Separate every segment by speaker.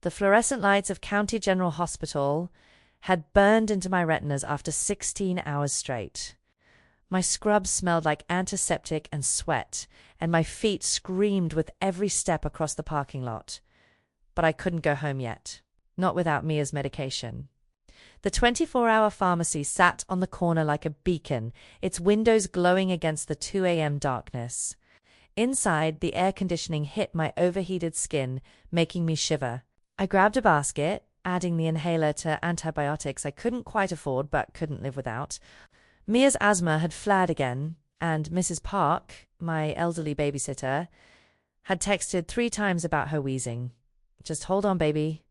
Speaker 1: The fluorescent lights of County General Hospital had burned into my retinas after 16 hours straight. My scrubs smelled like antiseptic and sweat, and my feet screamed with every step across the parking lot. But I couldn't go home yet, not without Mia's medication. The 24-hour pharmacy sat on the corner like a beacon, its windows glowing against the 2 a.m. darkness. Inside, the air conditioning hit my overheated skin, making me shiver. I grabbed a basket, adding the inhaler to antibiotics I couldn't quite afford but couldn't live without. Mia's asthma had flared again, and Mrs. Park, my elderly babysitter, had texted 3 times about her wheezing. "Just hold on, baby.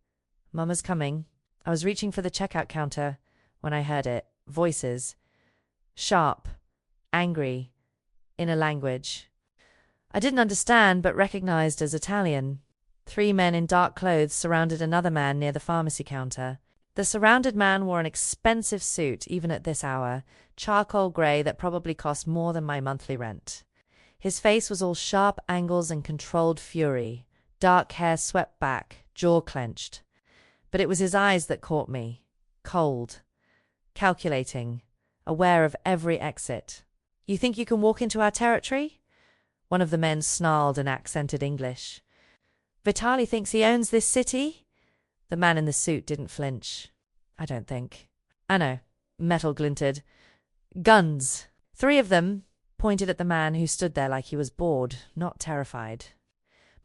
Speaker 1: Mama's coming." I was reaching for the checkout counter when I heard it. Voices. Sharp. Angry. In a language I didn't understand but recognized as Italian. 3 men in dark clothes surrounded another man near the pharmacy counter. The surrounded man wore an expensive suit, even at this hour, charcoal grey that probably cost more than my monthly rent. His face was all sharp angles and controlled fury, dark hair swept back, jaw clenched. But it was his eyes that caught me. Cold. Calculating. Aware of every exit. "You think you can walk into our territory?" One of the men snarled in accented English. "Vitali thinks he owns this city?" The man in the suit didn't flinch. "I don't think." "I know." Metal glinted. "Guns." 3 of them pointed at the man who stood there like he was bored, not terrified.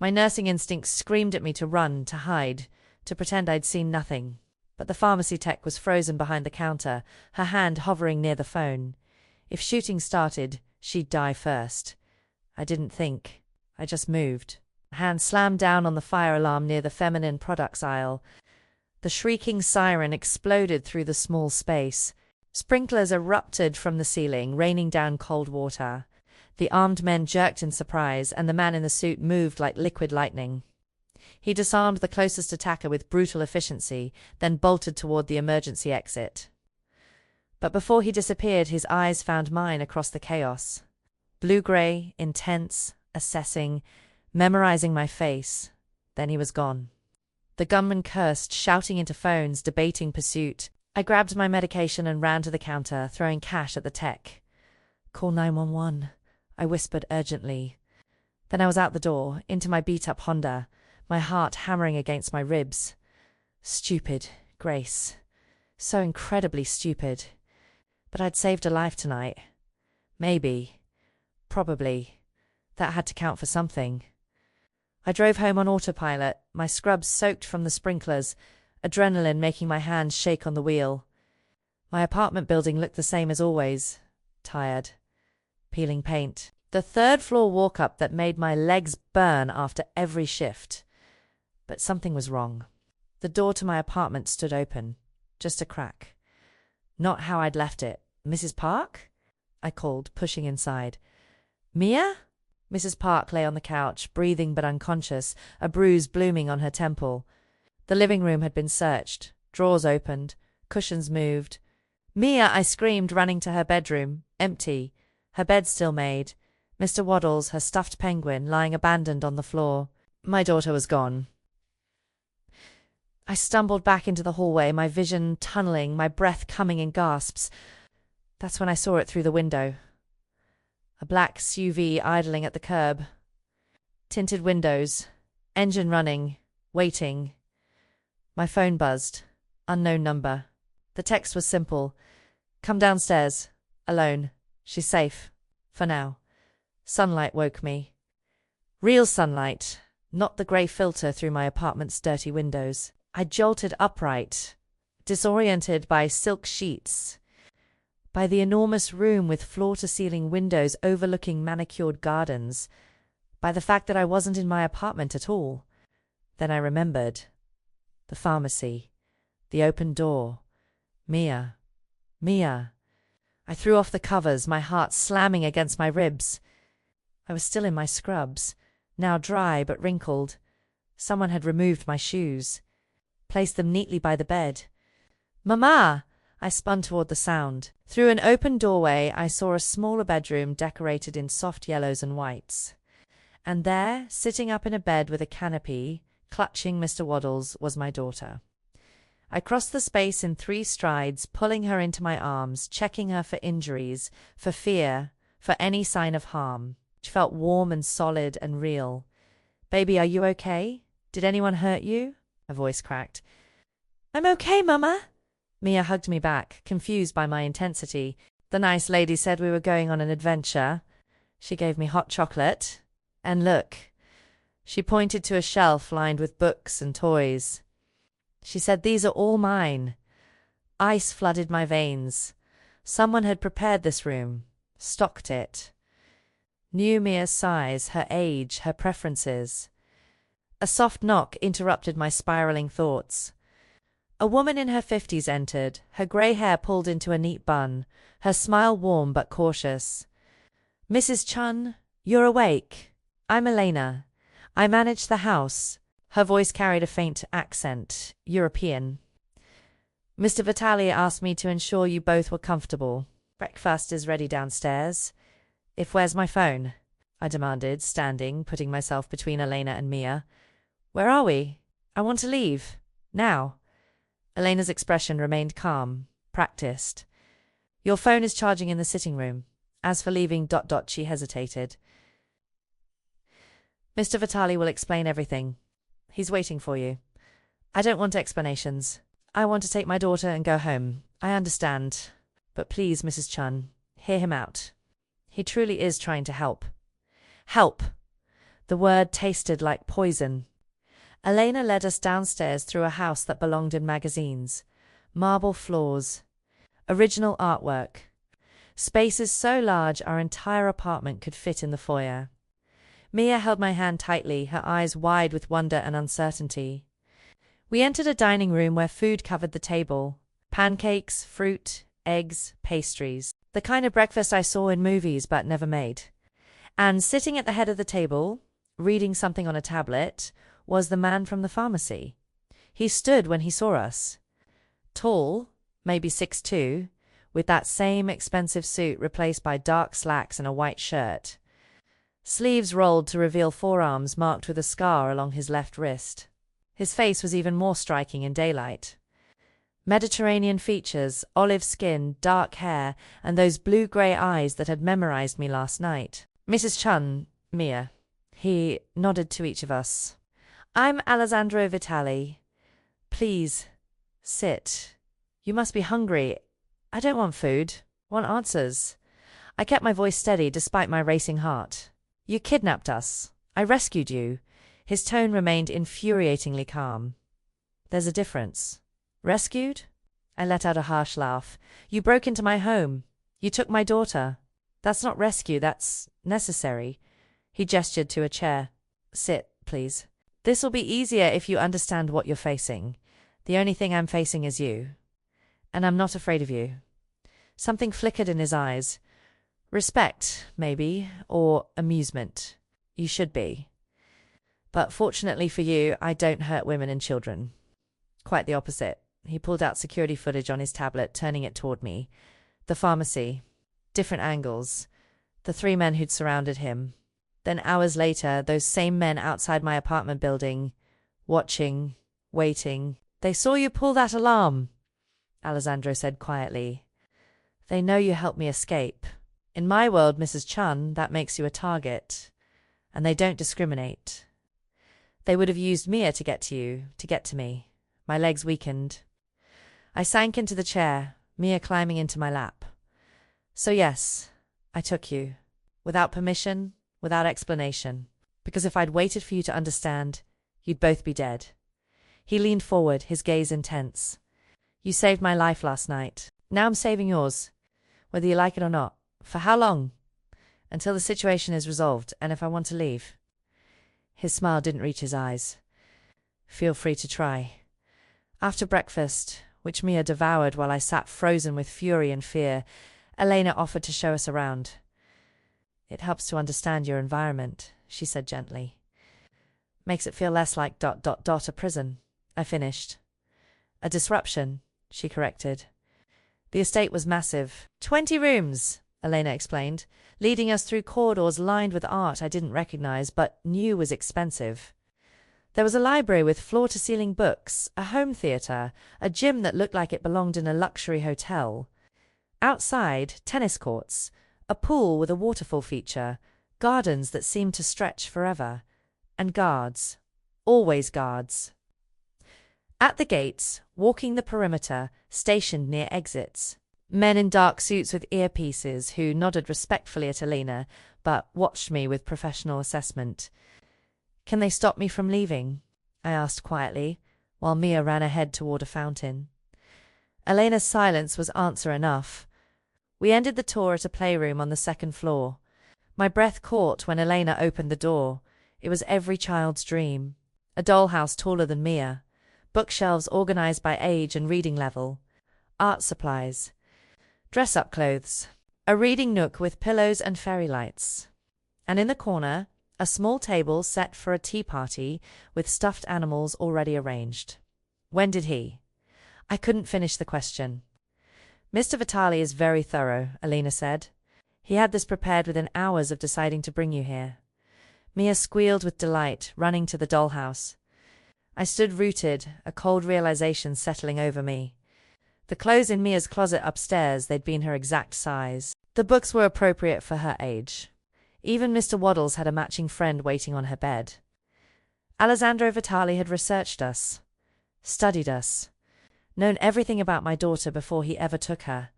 Speaker 1: My nursing instinct screamed at me to run, to hide, to pretend I'd seen nothing. But the pharmacy tech was frozen behind the counter, her hand hovering near the phone. If shooting started, she'd die first. I didn't think. I just moved. A hand slammed down on the fire alarm near the feminine products aisle. The shrieking siren exploded through the small space. Sprinklers erupted from the ceiling, raining down cold water. The armed men jerked in surprise, and the man in the suit moved like liquid lightning. He disarmed the closest attacker with brutal efficiency, then bolted toward the emergency exit. But before he disappeared, his eyes found mine across the chaos. Blue-gray, intense, assessing, memorizing my face. Then he was gone. The gunman cursed, shouting into phones, debating pursuit. I grabbed my medication and ran to the counter, throwing cash at the tech. "Call 911, I whispered urgently. Then I was out the door, into my beat-up Honda, my heart hammering against my ribs. Stupid, Grace. So incredibly stupid. But I'd saved a life tonight. Maybe. Probably. That had to count for something. I drove home on autopilot, my scrubs soaked from the sprinklers, adrenaline making my hands shake on the wheel. My apartment building looked the same as always. Tired. Peeling paint. The 3rd-floor walk-up that made my legs burn after every shift. But something was wrong. The door to my apartment stood open. Just a crack. Not how I'd left it. "Mrs. Park?" I called, pushing inside. "Mia?" Mrs. Park lay on the couch, breathing but unconscious, a bruise blooming on her temple. The living room had been searched. Drawers opened. Cushions moved. "Mia!" I screamed, running to her bedroom. Empty. Her bed still made. Mr. Waddles, her stuffed penguin, lying abandoned on the floor. My daughter was gone. I stumbled back into the hallway, my vision tunneling, my breath coming in gasps. That's when I saw it through the window. A black SUV idling at the curb. Tinted windows. Engine running. Waiting. My phone buzzed. Unknown number. The text was simple. "Come downstairs. Alone. She's safe. For now." Sunlight woke me. Real sunlight, not the grey filter through my apartment's dirty windows. I jolted upright, disoriented by silk sheets, by the enormous room with floor-to-ceiling windows overlooking manicured gardens, by the fact that I wasn't in my apartment at all. Then I remembered. The pharmacy. The open door. Mia. Mia. I threw off the covers, my heart slamming against my ribs. I was still in my scrubs, now dry but wrinkled. Someone had removed my shoes, placed them neatly by the bed. "Mama!" I spun toward the sound. Through an open doorway, I saw a smaller bedroom decorated in soft yellows and whites. And there, sitting up in a bed with a canopy, clutching Mr. Waddles, was my daughter. I crossed the space in 3 strides, pulling her into my arms, checking her for injuries, for fear, for any sign of harm. She felt warm and solid and real. "Baby, are you okay? Did anyone hurt you?" a voice cracked. "I'm okay, Mama." Mia hugged me back, confused by my intensity. "The nice lady said we were going on an adventure. She gave me hot chocolate. And look." She pointed to a shelf lined with books and toys. She said, "These are all mine." Ice flooded my veins. Someone had prepared this room, stocked it. Knew Mia's size, her age, her preferences. A soft knock interrupted my spiraling thoughts. A woman in her 50s entered, her grey hair pulled into a neat bun, her smile warm but cautious. "Mrs. Chun, you're awake. I'm Elena. I manage the house." Her voice carried a faint accent, European. "Mr. Vitali asked me to ensure you both were comfortable. Breakfast is ready downstairs. Where's my phone?" I demanded, standing, putting myself between Elena and Mia. "Where are we? I want to leave. Now." Elena's expression remained calm, practiced. "Your phone is charging in the sitting room. As for leaving, she hesitated. "Mr. Vitali will explain everything. He's waiting for you." "I don't want explanations. I want to take my daughter and go home. I understand. But please, Mrs. Chun, hear him out. He truly is trying to help." Help! The word tasted like poison. Elena led us downstairs through a house that belonged in magazines. Marble floors. Original artwork. Spaces so large our entire apartment could fit in the foyer. Mia held my hand tightly, her eyes wide with wonder and uncertainty. We entered a dining room where food covered the table. Pancakes, fruit, eggs, pastries. The kind of breakfast I saw in movies but never made. And sitting at the head of the table, reading something on a tablet, was the man from the pharmacy. He stood when he saw us. Tall, maybe 6'2", with that same expensive suit replaced by dark slacks and a white shirt. Sleeves rolled to reveal forearms marked with a scar along his left wrist. His face was even more striking in daylight. Mediterranean features, olive skin, dark hair, and those blue-grey eyes that had memorized me last night. "Mrs. Chun, Mia." He nodded to each of us. "I'm Alessandro Vitali. Please, sit. You must be hungry. I don't want food. I want answers." I kept my voice steady despite my racing heart. "You kidnapped us. I rescued you." His tone remained infuriatingly calm. "There's a difference." "Rescued?" I let out a harsh laugh. "You broke into my home. You took my daughter. That's not rescue, that's necessary." He gestured to a chair. "Sit, please. This will be easier if you understand what you're facing. The only thing I'm facing is you. And I'm not afraid of you." Something flickered in his eyes. Respect, maybe, or amusement. "You should be. But fortunately for you, I don't hurt women and children." Quite the opposite. He pulled out security footage on his tablet, turning it toward me. The pharmacy. Different angles. The 3 men who'd surrounded him. Then hours later, those same men outside my apartment building, watching, waiting. "They saw you pull that alarm," Alessandro said quietly. "They know you helped me escape. In my world, Mrs. Chun, that makes you a target. And they don't discriminate. They would have used Mia to get to you, to get to me." My legs weakened. I sank into the chair, Mia climbing into my lap. "So yes, I took you. Without permission, without explanation. Because if I'd waited for you to understand, you'd both be dead." He leaned forward, his gaze intense. "You saved my life last night. Now I'm saving yours. Whether you like it or not. For how long? Until the situation is resolved, and if I want to leave." His smile didn't reach his eyes. "Feel free to try." After breakfast, which Mia devoured while I sat frozen with fury and fear, Elena offered to show us around. "It helps to understand your environment," she said gently. "Makes it feel less like ... a prison," I finished. "A disruption," she corrected. The estate was massive. 20 rooms, Elena explained, leading us through corridors lined with art I didn't recognize but knew was expensive. There was a library with floor-to-ceiling books, a home theater, a gym that looked like it belonged in a luxury hotel. Outside, tennis courts, a pool with a waterfall feature, gardens that seemed to stretch forever, and guards. Always guards. At the gates, walking the perimeter, stationed near exits. Men in dark suits with earpieces who nodded respectfully at Elena, but watched me with professional assessment. "Can they stop me from leaving?" I asked quietly, while Mia ran ahead toward a fountain. Elena's silence was answer enough. We ended the tour at a playroom on the second floor. My breath caught when Elena opened the door. It was every child's dream. A dollhouse taller than Mia. Bookshelves organized by age and reading level. Art supplies. Dress-up clothes. A reading nook with pillows and fairy lights. And in the corner, a small table set for a tea party with stuffed animals already arranged. When did he? I couldn't finish the question. "Mr. Vitali is very thorough," Elena said. "He had this prepared within hours of deciding to bring you here." Mia squealed with delight, running to the dollhouse. I stood rooted, a cold realization settling over me. The clothes in Mia's closet upstairs, they'd been her exact size. The books were appropriate for her age. Even Mr. Waddles had a matching friend waiting on her bed. Alessandro Vitali had researched us, studied us, known everything about my daughter before he ever took her.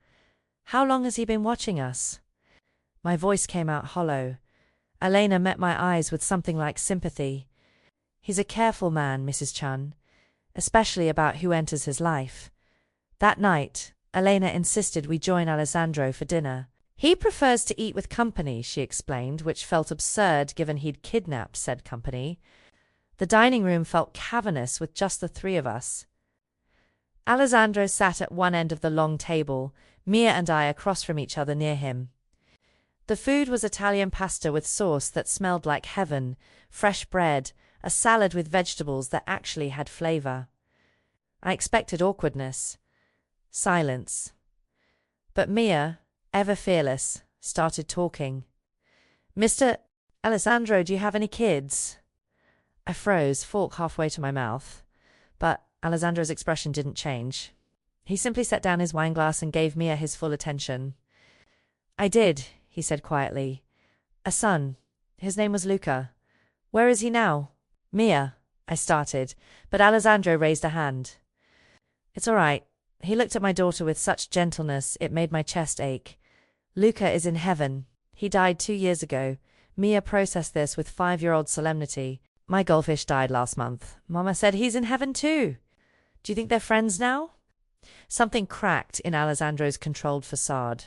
Speaker 1: How long has he been watching us? My voice came out hollow. Elena met my eyes with something like sympathy. "He's a careful man, Mrs. Chun, especially about who enters his life." That night, Elena insisted we join Alessandro for dinner. "He prefers to eat with company," she explained, which felt absurd given he'd kidnapped said company. The dining room felt cavernous with just the three of us. Alessandro sat at one end of the long table, Mia and I across from each other near him. The food was Italian pasta with sauce that smelled like heaven, fresh bread, a salad with vegetables that actually had flavor. I expected awkwardness. Silence. But Mia, ever fearless, started talking. "Mr. Alessandro, do you have any kids?" I froze, fork halfway to my mouth. But Alessandro's expression didn't change. He simply set down his wineglass and gave Mia his full attention. "I did," he said quietly. "A son. His name was Luca. Where is he now?" "Mia," I started, but Alessandro raised a hand. "It's all right." He looked at my daughter with such gentleness it made my chest ache. "Luca is in heaven. He died 2 years ago." Mia processed this with 5-year-old solemnity. "My goldfish died last month. Mama said he's in heaven too. Do you think they're friends now?" Something cracked in Alessandro's controlled facade.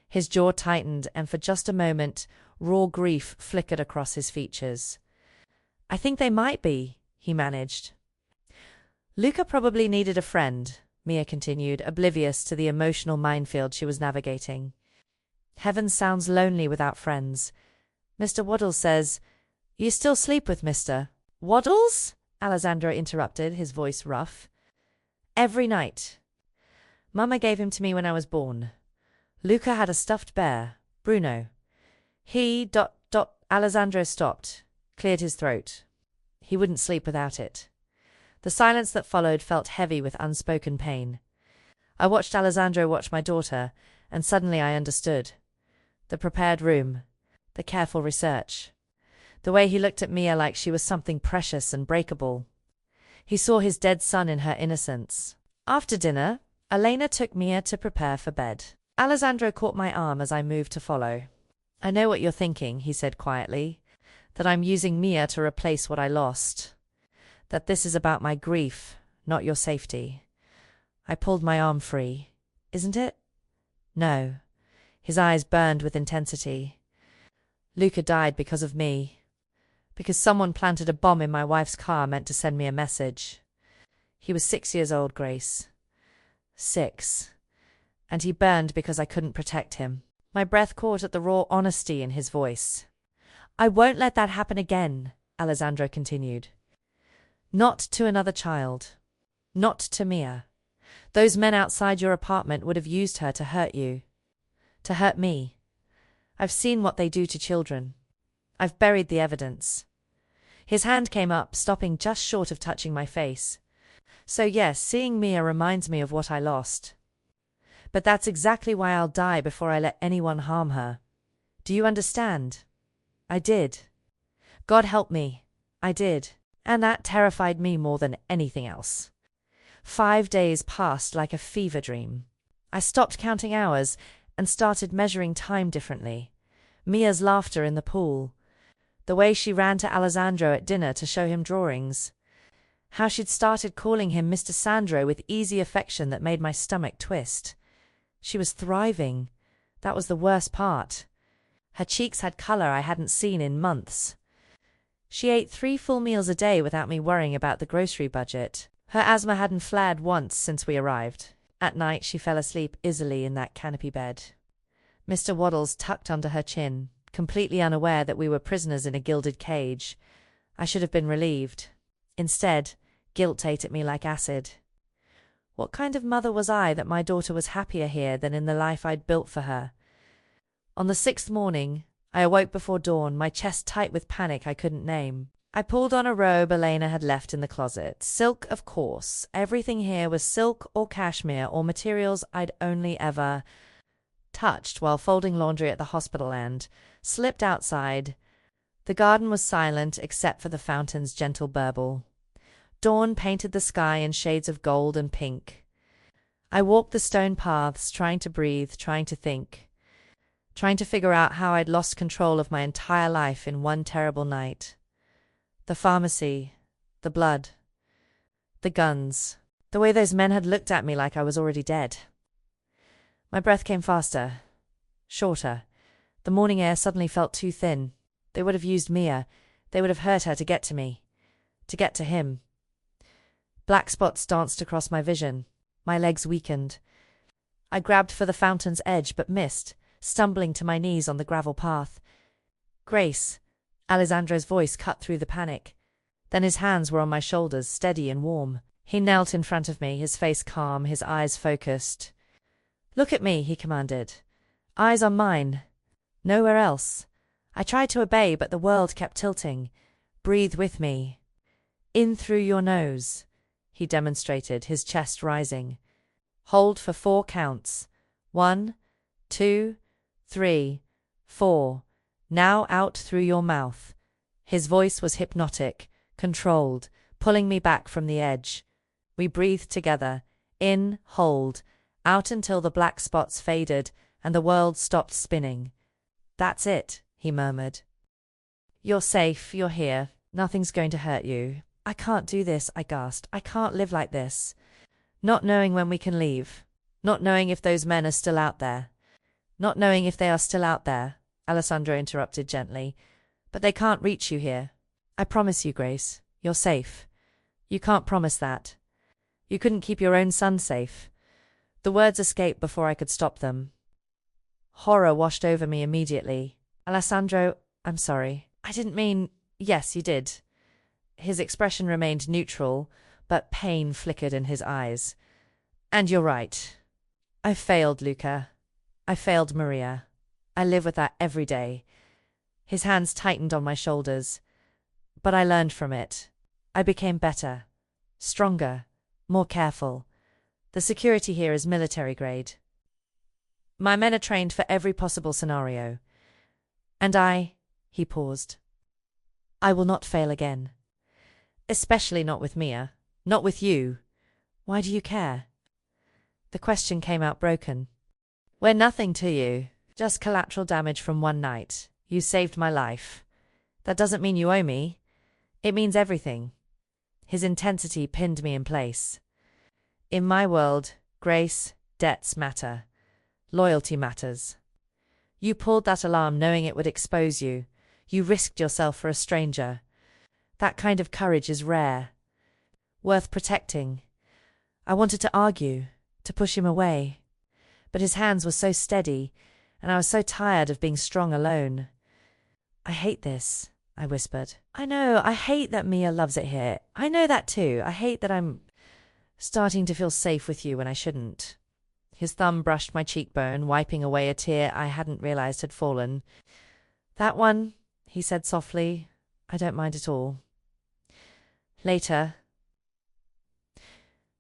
Speaker 1: His jaw tightened, and for just a moment, raw grief flickered across his features. "I think they might be," he managed. "Luca probably needed a friend," Mia continued, oblivious to the emotional minefield she was navigating. "Heaven sounds lonely without friends. Mr. Waddles says, 'You still sleep with Mr. Waddles?'" Alessandro interrupted, his voice rough. "Every night. Mama gave him to me when I was born. Luca had a stuffed bear, Bruno. He... Alessandro stopped, cleared his throat. He wouldn't sleep without it." The silence that followed felt heavy with unspoken pain. I watched Alessandro watch my daughter, and suddenly I understood. The prepared room. The careful research. The way he looked at Mia like she was something precious and breakable. He saw his dead son in her innocence. After dinner, Elena took Mia to prepare for bed. Alessandro caught my arm as I moved to follow. "I know what you're thinking," he said quietly, "that I'm using Mia to replace what I lost. That this is about my grief, not your safety." I pulled my arm free. "Isn't it?" "No." His eyes burned with intensity. "Luca died because of me. Because someone planted a bomb in my wife's car meant to send me a message. He was 6 years old, Grace. 6. And he burned because I couldn't protect him." My breath caught at the raw honesty in his voice. "I won't let that happen again," Alessandro continued. "Not to another child. Not to Mia. Those men outside your apartment would have used her to hurt you. To hurt me. I've seen what they do to children. I've buried the evidence." His hand came up, stopping just short of touching my face. So yes, seeing Mia reminds me of what I lost. But that's exactly why I'll die before I let anyone harm her. Do you understand? I did. God help me. I did. And that terrified me more than anything else. 5 days passed like a fever dream. I stopped counting hours and started measuring time differently. Mia's laughter in the pool. The way she ran to Alessandro at dinner to show him drawings. How she'd started calling him Mr. Sandro with easy affection that made my stomach twist. She was thriving. That was the worst part. Her cheeks had color I hadn't seen in months. She ate 3 full meals a day without me worrying about the grocery budget. Her asthma hadn't flared once since we arrived. At night she fell asleep easily in that canopy bed. Mr. Waddles tucked under her chin, completely unaware that we were prisoners in a gilded cage. I should have been relieved. Instead, guilt ate at me like acid. What kind of mother was I that my daughter was happier here than in the life I'd built for her? On the 6th morning, I awoke before dawn, my chest tight with panic I couldn't name. I pulled on a robe Elena had left in the closet. Silk, of course. Everything here was silk or cashmere or materials I'd only ever touched while folding laundry at the hospital and slipped outside. The garden was silent except for the fountain's gentle burble. Dawn painted the sky in shades of gold and pink. I walked the stone paths, trying to breathe, trying to think, trying to figure out how I'd lost control of my entire life in one terrible night. The pharmacy, the blood, the guns, the way those men had looked at me like I was already dead. My breath came faster, shorter. The morning air suddenly felt too thin. They would have used Mia. They would have hurt her to get to me, to get to him. Black spots danced across my vision. My legs weakened. I grabbed for the fountain's edge but missed, stumbling to my knees on the gravel path. Grace. Alessandro's voice cut through the panic. Then his hands were on my shoulders, steady and warm. He knelt in front of me, his face calm, his eyes focused. Look at me, he commanded. Eyes on mine. Nowhere else. I tried to obey, but the world kept tilting. Breathe with me. In through your nose, he demonstrated, his chest rising. Hold for 4 counts. 1, 2, 3, 4. Now out through your mouth. His voice was hypnotic, controlled, pulling me back from the edge. We breathed together. In, hold, out until the black spots faded and the world stopped spinning. That's it, he murmured. You're safe, you're here. Nothing's going to hurt you. I can't do this, I gasped. I can't live like this. Not knowing when we can leave. Not knowing if those men are still out there. Not knowing if they are still out there, Alessandro interrupted gently. But they can't reach you here. I promise you, Grace, you're safe. You can't promise that. You couldn't keep your own son safe. The words escaped before I could stop them. Horror washed over me immediately. Alessandro, I'm sorry. I didn't mean… Yes, you did. His expression remained neutral, but pain flickered in his eyes. And you're right. I failed, Luca. I failed Maria. I live with that every day. His hands tightened on my shoulders. But I learned from it. I became better, stronger, more careful. The security here is military grade. My men are trained for every possible scenario. And he paused. I will not fail again. Especially not with Mia. Not with you. Why do you care? The question came out broken. We're nothing to you. Just collateral damage from one night. You saved my life. That doesn't mean you owe me. It means everything. His intensity pinned me in place. In my world, Grace, debts matter. Loyalty matters. You pulled that alarm knowing it would expose you. You risked yourself for a stranger. That kind of courage is rare. Worth protecting. I wanted to argue, to push him away. But his hands were so steady, and I was so tired of being strong alone. I hate this, I whispered. I know, I hate that Mia loves it here. I know that too. I hate that I'm starting to feel safe with you when I shouldn't. His thumb brushed my cheekbone, wiping away a tear I hadn't realized had fallen. That one, he said softly. I don't mind at all. Later,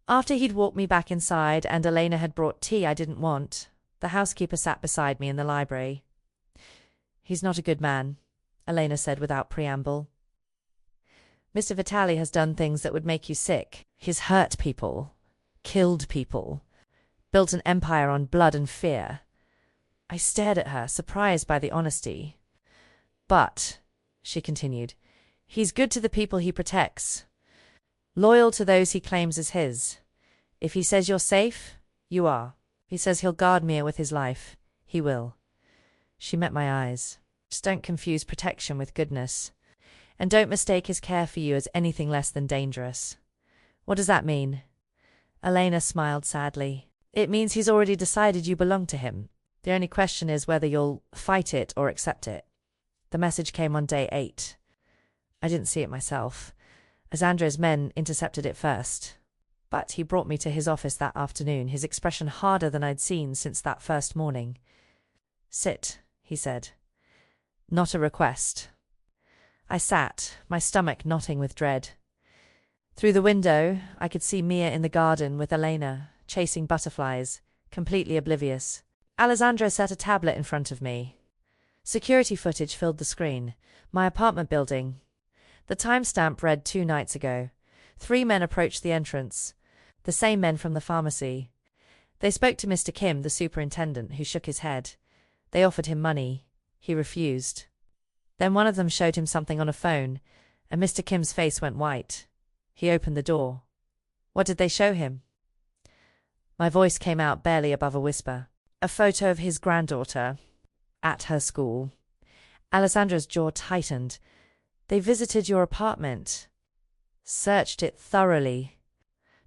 Speaker 1: after he'd walked me back inside and Elena had brought tea I didn't want, the housekeeper sat beside me in the library. "He's not a good man," Elena said without preamble. "Mr. Vitali has done things that would make you sick. He's hurt people, killed people, built an empire on blood and fear." I stared at her, surprised by the honesty. "But," she continued, "he's good to the people he protects, loyal to those he claims as his. If he says you're safe, you are. He says he'll guard Mia with his life. He will." She met my eyes. "Just don't confuse protection with goodness. And don't mistake his care for you as anything less than dangerous." "What does that mean?" Elena smiled sadly. "It means he's already decided you belong to him. The only question is whether you'll fight it or accept it. The message came on day 8. I didn't see it myself, as Andre's men intercepted it first. But he brought me to his office that afternoon, his expression harder than I'd seen since that first morning. "Sit," he said. "Not a request." I sat, my stomach knotting with dread. Through the window, I could see Mia in the garden with Elena, chasing butterflies, completely oblivious. Alessandro set a tablet in front of me. Security footage filled the screen. My apartment building. The timestamp read 2 nights ago. 3 men approached the entrance. The same men from the pharmacy. They spoke to Mr. Kim, the superintendent, who shook his head. They offered him money. He refused. Then one of them showed him something on a phone, and Mr. Kim's face went white. He opened the door. "What did they show him?" My voice came out barely above a whisper. "A photo of his granddaughter. At her school." Alessandro's jaw tightened. "They visited your apartment. Searched it thoroughly.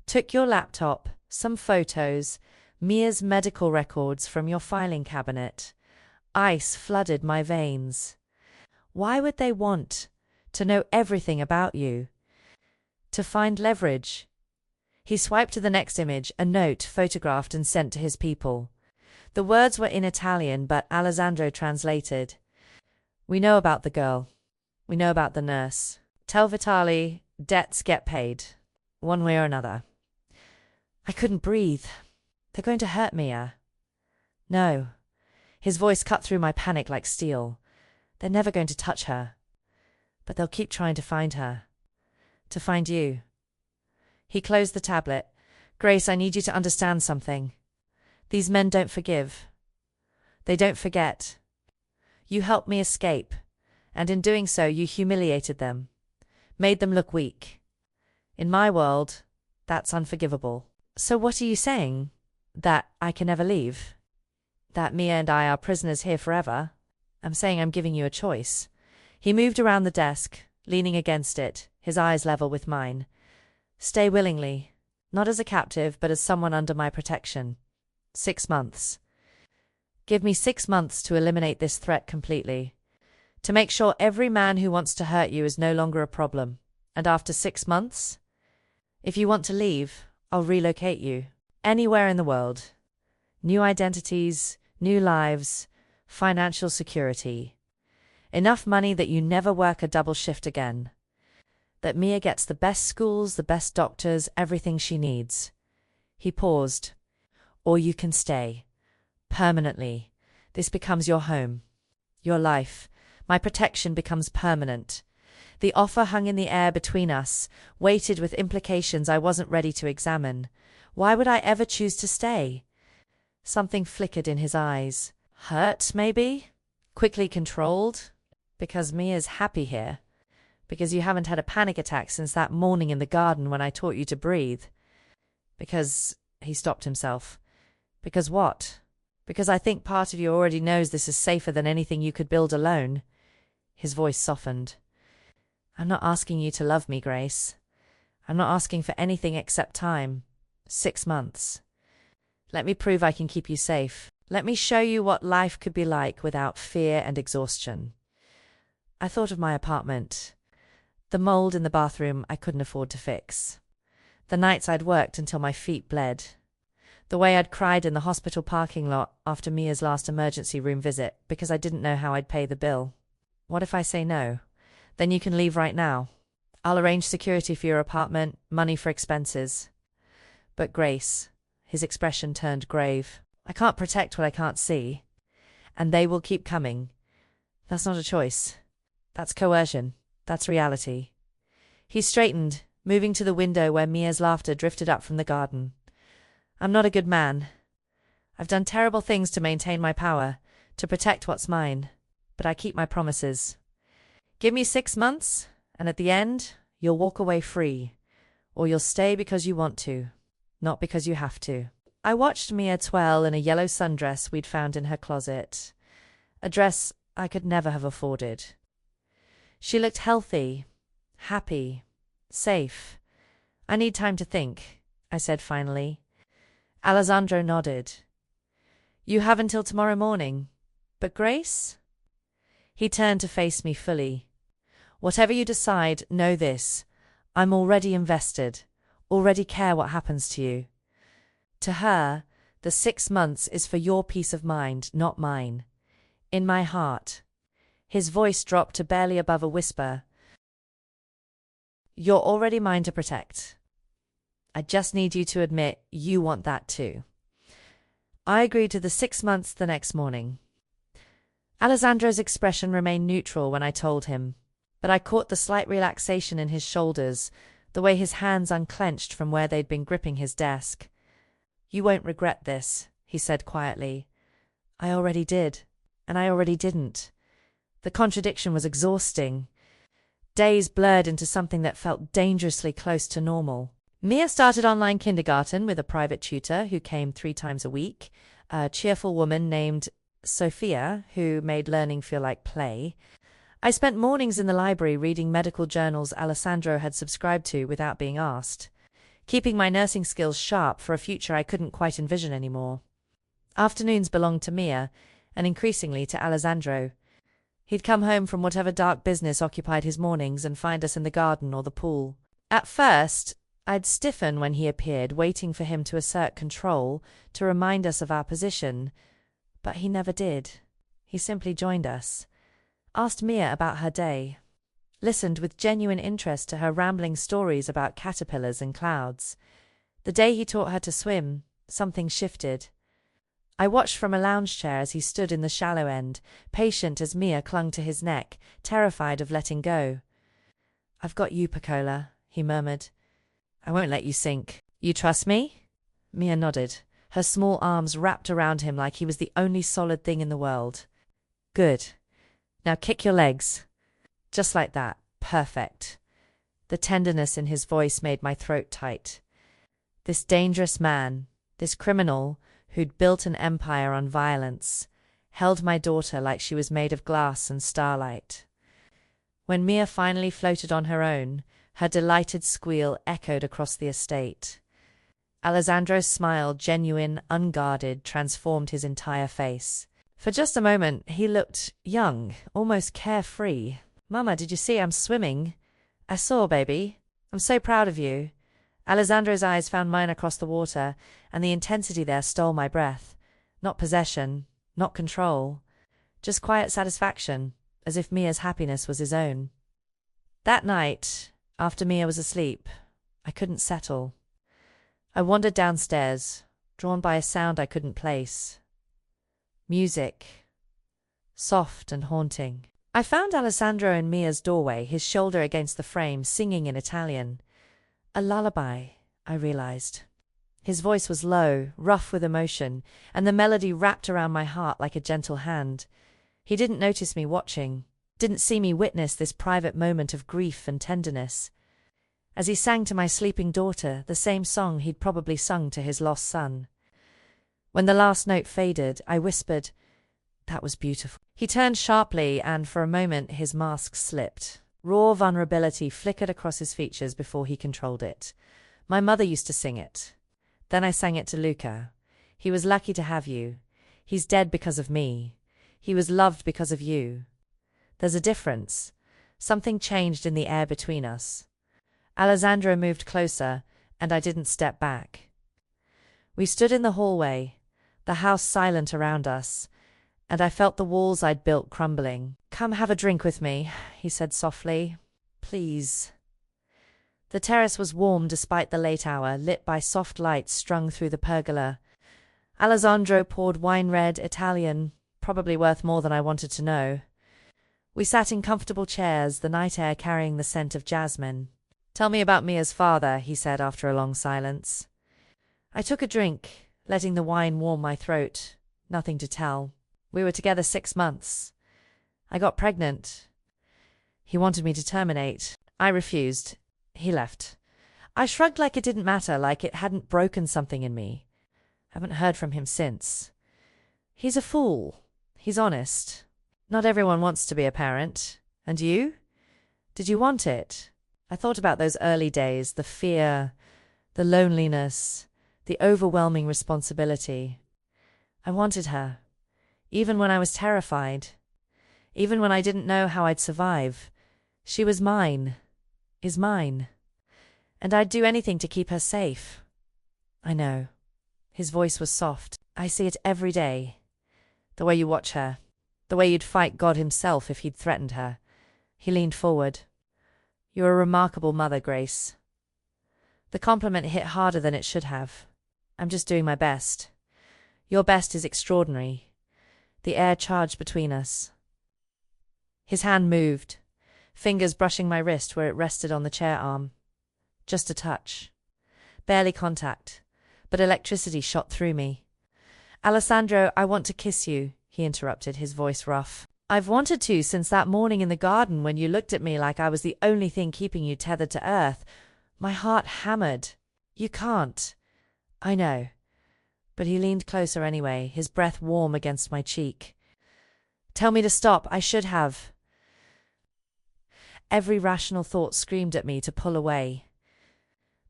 Speaker 1: Took your laptop, some photos, Mia's medical records from your filing cabinet. Ice flooded my veins. Why would they want to know everything about you? To find leverage." He swiped to the next image, a note photographed and sent to his people. The words were in Italian, but Alessandro translated. "We know about the girl. We know about the nurse. Tell Vitali, debts get paid, one way or another." I couldn't breathe. "They're going to hurt Mia." "No." His voice cut through my panic like steel. "They're never going to touch her. But they'll keep trying to find her. To find you." He closed the tablet. "Grace, I need you to understand something. These men don't forgive. They don't forget. You helped me escape, and in doing so you humiliated them, made them look weak. In my world, that's unforgivable." "So what are you saying? That I can never leave? That Mia and I are prisoners here forever?" "I'm saying I'm giving you a choice." He moved around the desk, leaning against it, his eyes level with mine. "Stay willingly, not as a captive, but as someone under my protection. 6 months. Give me 6 months to eliminate this threat completely. To make sure every man who wants to hurt you is no longer a problem. And after 6 months, if you want to leave, I'll relocate you. Anywhere in the world. New identities, new lives, financial security. Enough money that you never work a double shift again. That Mia gets the best schools, the best doctors, everything she needs." He paused. "Or you can stay. Permanently. This becomes your home. Your life. My protection becomes permanent." The offer hung in the air between us, weighted with implications I wasn't ready to examine. Why would I ever choose to stay? Something flickered in his eyes. Hurt, maybe? Quickly controlled? Because Mia's happy here. Because you haven't had a panic attack since that morning in the garden when I taught you to breathe. Because... He stopped himself. "Because what?" "Because I think part of you already knows this is safer than anything you could build alone." His voice softened. "I'm not asking you to love me, Grace. I'm not asking for anything except time. 6 months. Let me prove I can keep you safe. Let me show you what life could be like without fear and exhaustion." I thought of my apartment. The mold in the bathroom I couldn't afford to fix. The nights I'd worked until my feet bled. The way I'd cried in the hospital parking lot after Mia's last emergency room visit because I didn't know how I'd pay the bill. "What if I say no? Then you can leave right now." I'll arrange security for your apartment, money for expenses. But Grace, his expression turned grave. I can't protect what I can't see. And they will keep coming. That's not a choice. That's coercion. That's reality. He straightened, moving to the window where Mia's laughter drifted up from the garden. I'm not a good man. I've done terrible things to maintain my power, to protect what's mine, but I keep my promises. Give me 6 months, and at the end, you'll walk away free, or you'll stay because you want to, not because you have to. I watched Mia twirl in a yellow sundress we'd found in her closet, a dress I could never have afforded. She looked healthy, happy, safe. I need time to think, I said finally. Alessandro nodded. You have until tomorrow morning. But Grace? He turned to face me fully. Whatever you decide, know this. I'm already invested, already care what happens to you. To her, the 6 months is for your peace of mind, not mine. In my heart. His voice dropped to barely above a whisper. You're already mine to protect. I just need you to admit you want that too. I agreed to the 6 months the next morning. Alessandro's expression remained neutral when I told him, but I caught the slight relaxation in his shoulders, the way his hands unclenched from where they'd been gripping his desk. You won't regret this, he said quietly. I already did, and I already didn't. The contradiction was exhausting. Days blurred into something that felt dangerously close to normal. Mia started online kindergarten with a private tutor who came 3 times a week, a cheerful woman named Sophia who made learning feel like play. I spent mornings in the library reading medical journals Alessandro had subscribed to without being asked, keeping my nursing skills sharp for a future I couldn't quite envision anymore. Afternoons belonged to Mia, and increasingly to Alessandro. He'd come home from whatever dark business occupied his mornings and find us in the garden or the pool. At first, I'd stiffen when he appeared, waiting for him to assert control, to remind us of our position. But he never did. He simply joined us, asked Mia about her day, listened with genuine interest to her rambling stories about caterpillars and clouds. The day he taught her to swim, something shifted. I watched from a lounge chair as he stood in the shallow end, patient as Mia clung to his neck, terrified of letting go. I've got you, Pecola, he murmured. I won't let you sink. You trust me? Mia nodded, her small arms wrapped around him like he was the only solid thing in the world. Good. Now kick your legs. Just like that. Perfect. The tenderness in his voice made my throat tight. This dangerous man, this criminal, who'd built an empire on violence, held my daughter like she was made of glass and starlight. When Mia finally floated on her own, her delighted squeal echoed across the estate. Alessandro's smile, genuine, unguarded, transformed his entire face. For just a moment, he looked young, almost carefree. Mama, did you see I'm swimming? I saw, baby. I'm so proud of you. Alessandro's eyes found mine across the water, and the intensity there stole my breath. Not possession, not control, just quiet satisfaction, as if Mia's happiness was his own. That night, after Mia was asleep, I couldn't settle. I wandered downstairs, drawn by a sound I couldn't place. Music. Soft and haunting. I found Alessandro in Mia's doorway, his shoulder against the frame, singing in Italian. A lullaby, I realized. His voice was low, rough with emotion, and the melody wrapped around my heart like a gentle hand. He didn't notice me watching, didn't see me witness this private moment of grief and tenderness. As he sang to my sleeping daughter, the same song he'd probably sung to his lost son. When the last note faded, I whispered, "That was beautiful." He turned sharply, and for a moment his mask slipped. Raw vulnerability flickered across his features before he controlled it. My mother used to sing it. Then I sang it to Luca. He was lucky to have you. He's dead because of me. He was loved because of you. There's a difference. Something changed in the air between us. Alessandro moved closer, and I didn't step back. We stood in the hallway, the house silent around us, and I felt the walls I'd built crumbling. "Come have a drink with me," he said softly. "Please." The terrace was warm despite the late hour, lit by soft lights strung through the pergola. Alessandro poured wine-red Italian, probably worth more than I wanted to know. We sat in comfortable chairs, the night air carrying the scent of jasmine. "Tell me about Mia's father," he said after a long silence. I took a drink, letting the wine warm my throat. Nothing to tell. We were together 6 months. I got pregnant. He wanted me to terminate. I refused. He left. I shrugged like it didn't matter, like it hadn't broken something in me. Haven't heard from him since. He's a fool. He's honest. Not everyone wants to be a parent. And you? Did you want it? I thought about those early days, the fear, the loneliness, the overwhelming responsibility. I wanted her, even when I was terrified, even when I didn't know how I'd survive. She was mine, is mine, and I'd do anything to keep her safe. I know. His voice was soft. I see it every day. The way you watch her, the way you'd fight God himself if he'd threatened her. He leaned forward. You're a remarkable mother, Grace. The compliment hit harder than it should have. I'm just doing my best. Your best is extraordinary. The air charged between us. His hand moved, fingers brushing my wrist where it rested on the chair arm. Just a touch. Barely contact, but electricity shot through me. "Alessandro, I want to kiss you," he interrupted, his voice rough. "I've wanted to since that morning in the garden when you looked at me like I was the only thing keeping you tethered to earth. My heart hammered. You can't." "I know." But he leaned closer anyway, his breath warm against my cheek. "Tell me to stop. I should have." Every rational thought screamed at me to pull away.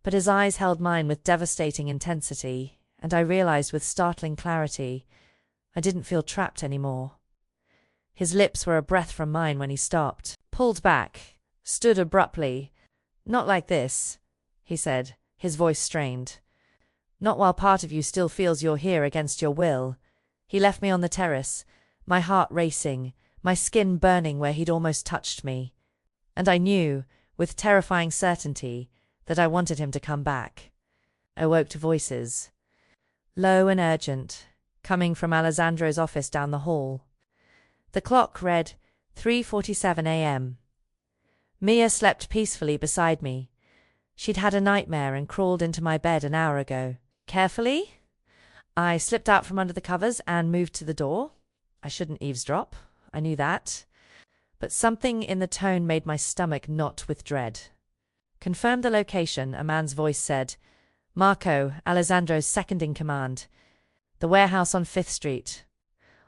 Speaker 1: But his eyes held mine with devastating intensity, and I realized with startling clarity I didn't feel trapped anymore. His lips were a breath from mine when he stopped, pulled back, stood abruptly. "Not like this," he said, his voice strained. "Not while part of you still feels you're here against your will." He left me on the terrace, my heart racing, my skin burning where he'd almost touched me. And I knew, with terrifying certainty, that I wanted him to come back. I woke to voices, low and urgent, coming from Alessandro's office down the hall. The clock read 3:47 a.m. Mia slept peacefully beside me. She'd had a nightmare and crawled into my bed an hour ago. Carefully, I slipped out from under the covers and moved to the door. I shouldn't eavesdrop, I knew that. But something in the tone made my stomach knot with dread. "Confirm the location," a man's voice said. "Marco, Alessandro's second-in-command. The warehouse on 5th Street.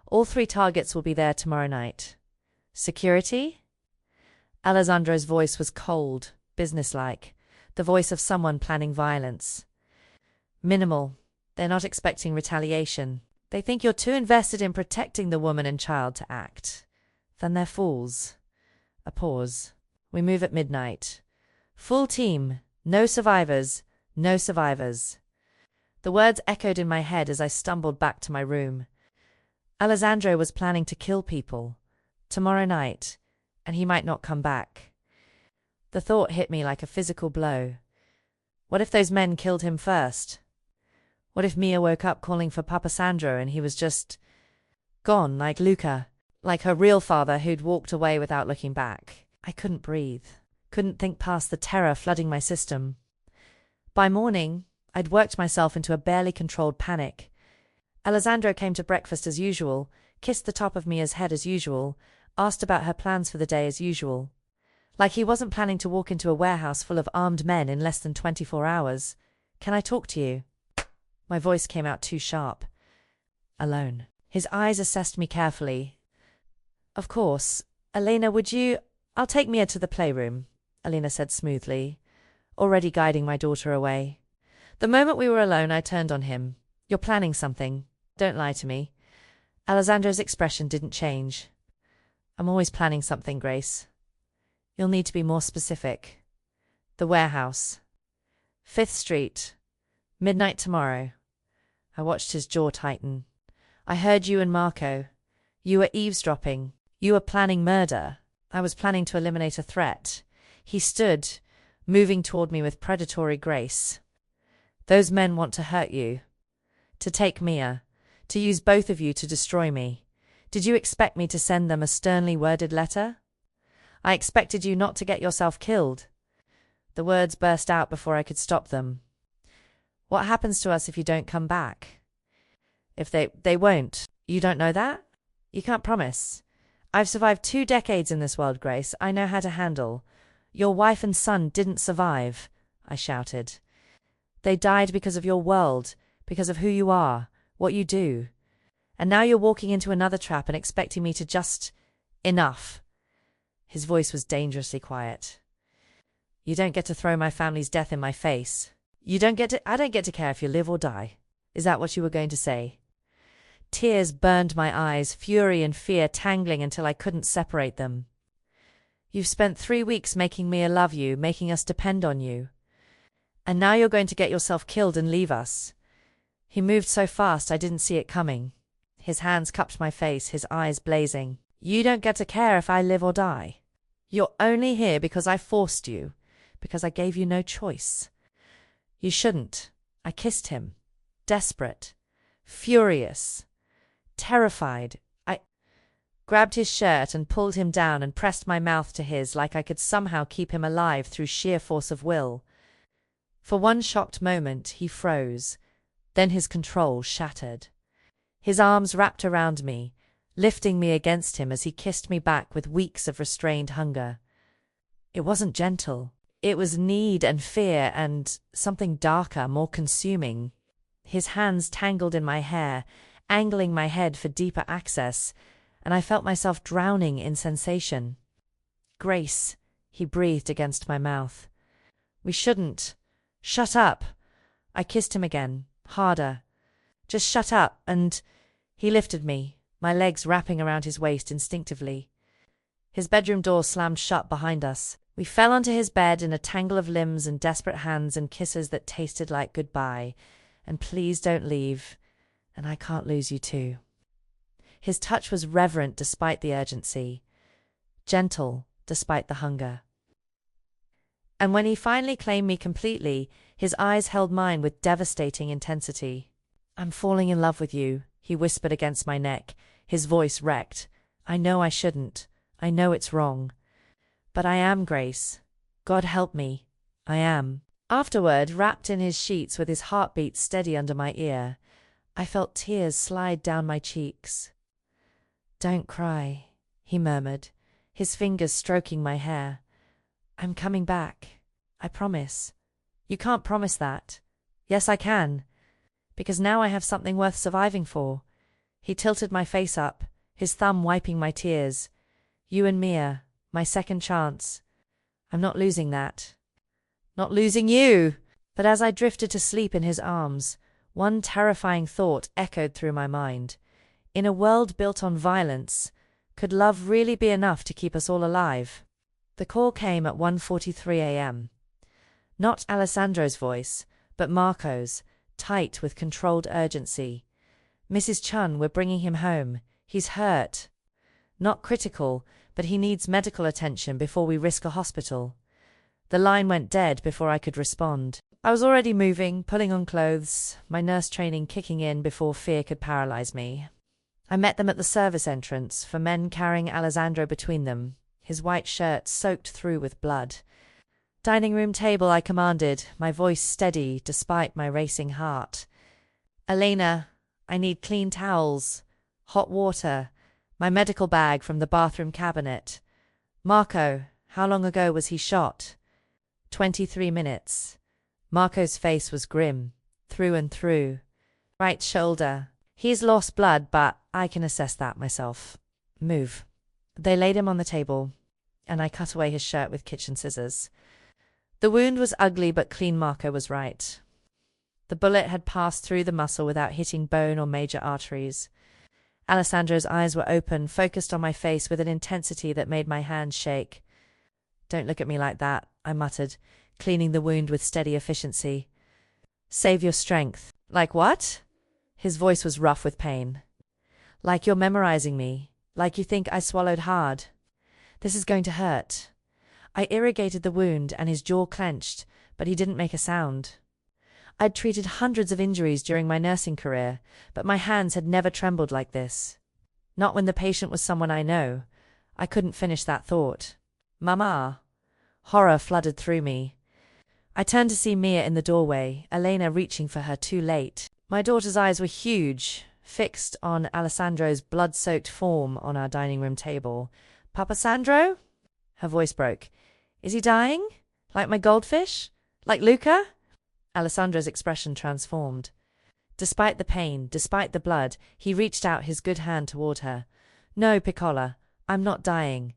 Speaker 1: All 3 targets will be there tomorrow night." "Security?" Alessandro's voice was cold, businesslike, the voice of someone planning violence. "Minimal. They're not expecting retaliation. They think you're too invested in protecting the woman and child to act. Then they're fools." A pause. "We move at midnight. Full team. No survivors. No survivors." The words echoed in my head as I stumbled back to my room. Alessandro was planning to kill people. Tomorrow night. And he might not come back. The thought hit me like a physical blow. What if those men killed him first? What if Mia woke up calling for Papa Sandro and he was just gone, like Luca, like her real father who'd walked away without looking back? I couldn't breathe, couldn't think past the terror flooding my system. By morning, I'd worked myself into a barely controlled panic. Alessandro came to breakfast as usual, kissed the top of Mia's head as usual, asked about her plans for the day as usual. Like he wasn't planning to walk into a warehouse full of armed men in less than 24 hours. "Can I talk to you?" My voice came out too sharp. "Alone." His eyes assessed me carefully. "Of course. Elena, would you—" "I'll take Mia to the playroom," Elena said smoothly, already guiding my daughter away. The moment we were alone, I turned on him. "You're planning something. Don't lie to me." Alessandro's expression didn't change. "I'm always planning something, Grace." "You'll need to be more specific." "The warehouse. 5th Street. Midnight tomorrow." I watched his jaw tighten. "I heard you and Marco. You were eavesdropping. You were planning murder." I was planning to eliminate a threat. He stood, moving toward me with predatory grace. Those men want to hurt you, to take Mia, to use both of you to destroy me. Did you expect me to send them a sternly worded letter? I expected you not to get yourself killed. The words burst out before I could stop them. What happens to us if you don't come back? If they won't. You don't know that? You can't promise. I've survived 2 decades in this world, Grace. I know how to handle. Your wife and son didn't survive, I shouted. They died because of your world, because of who you are, what you do. And now you're walking into another trap and expecting me to just... Enough. His voice was dangerously quiet. You don't get to throw my family's death in my face. I don't get to care if you live or die. Is that what you were going to say? Tears burned my eyes, fury and fear tangling until I couldn't separate them. You've spent 3 weeks making Mia love you, making us depend on you. And now you're going to get yourself killed and leave us. He moved so fast I didn't see it coming. His hands cupped my face, his eyes blazing. You don't get to care if I live or die. You're only here because I forced you, because I gave you no choice. You shouldn't. I kissed him. Desperate. Furious. Terrified. I grabbed his shirt and pulled him down and pressed my mouth to his like I could somehow keep him alive through sheer force of will. For one shocked moment, he froze. Then his control shattered. His arms wrapped around me, lifting me against him as he kissed me back with weeks of restrained hunger. It wasn't gentle. It was need and fear and something darker, more consuming. His hands tangled in my hair, angling my head for deeper access, and I felt myself drowning in sensation. Grace, he breathed against my mouth. We shouldn't. Shut up. I kissed him again, harder. Just shut up, and he lifted me, my legs wrapping around his waist instinctively. His bedroom door slammed shut behind us. We fell onto his bed in a tangle of limbs and desperate hands and kisses that tasted like goodbye. And please don't leave, and I can't lose you too. His touch was reverent despite the urgency, gentle despite the hunger. And when he finally claimed me completely, his eyes held mine with devastating intensity. I'm falling in love with you, he whispered against my neck, his voice wrecked. I know I shouldn't. I know it's wrong. But I am, Grace. God help me. I am. Afterward, wrapped in his sheets with his heartbeat steady under my ear, I felt tears slide down my cheeks. Don't cry, he murmured, his fingers stroking my hair. I'm coming back. I promise. You can't promise that. Yes, I can. Because now I have something worth surviving for. He tilted my face up, his thumb wiping my tears. You and Mia, my second chance. I'm not losing that. Not losing you! But as I drifted to sleep in his arms, one terrifying thought echoed through my mind. In a world built on violence, could love really be enough to keep us all alive? The call came at 1:43 a.m. Not Alessandro's voice, but Marco's, tight with controlled urgency. Mrs. Chun, we're bringing him home. He's hurt. Not critical, but he needs medical attention before we risk a hospital. The line went dead before I could respond. I was already moving, pulling on clothes, my nurse training kicking in before fear could paralyze me. I met them at the service entrance, 4 men carrying Alessandro between them, his white shirt soaked through with blood. Dining room table, I commanded, my voice steady despite my racing heart. Elena, I need clean towels, hot water, my medical bag from the bathroom cabinet. Marco, how long ago was he shot? 23 minutes. Marco's face was grim, through and through. Right shoulder. He's lost blood, but I can assess that myself. Move. They laid him on the table, and I cut away his shirt with kitchen scissors. The wound was ugly, but clean. Marco was right. The bullet had passed through the muscle without hitting bone or major arteries. Alessandro's eyes were open, focused on my face with an intensity that made my hands shake. Don't look at me like that, I muttered, cleaning the wound with steady efficiency. Save your strength. Like what? His voice was rough with pain. Like you're memorizing me. Like you think I swallowed hard. This is going to hurt. I irrigated the wound and his jaw clenched, but he didn't make a sound. I'd treated hundreds of injuries during my nursing career, but my hands had never trembled like this. Not when the patient was someone I know. I couldn't finish that thought. Mama! Horror flooded through me. I turned to see Mia in the doorway, Elena reaching for her too late. My daughter's eyes were huge, fixed on Alessandro's blood-soaked form on our dining room table. "Papa Sandro?" Her voice broke. "Is he dying? Like my goldfish? Like Luca?" Alessandro's expression transformed. Despite the pain, despite the blood, he reached out his good hand toward her. "No, Piccola, I'm not dying.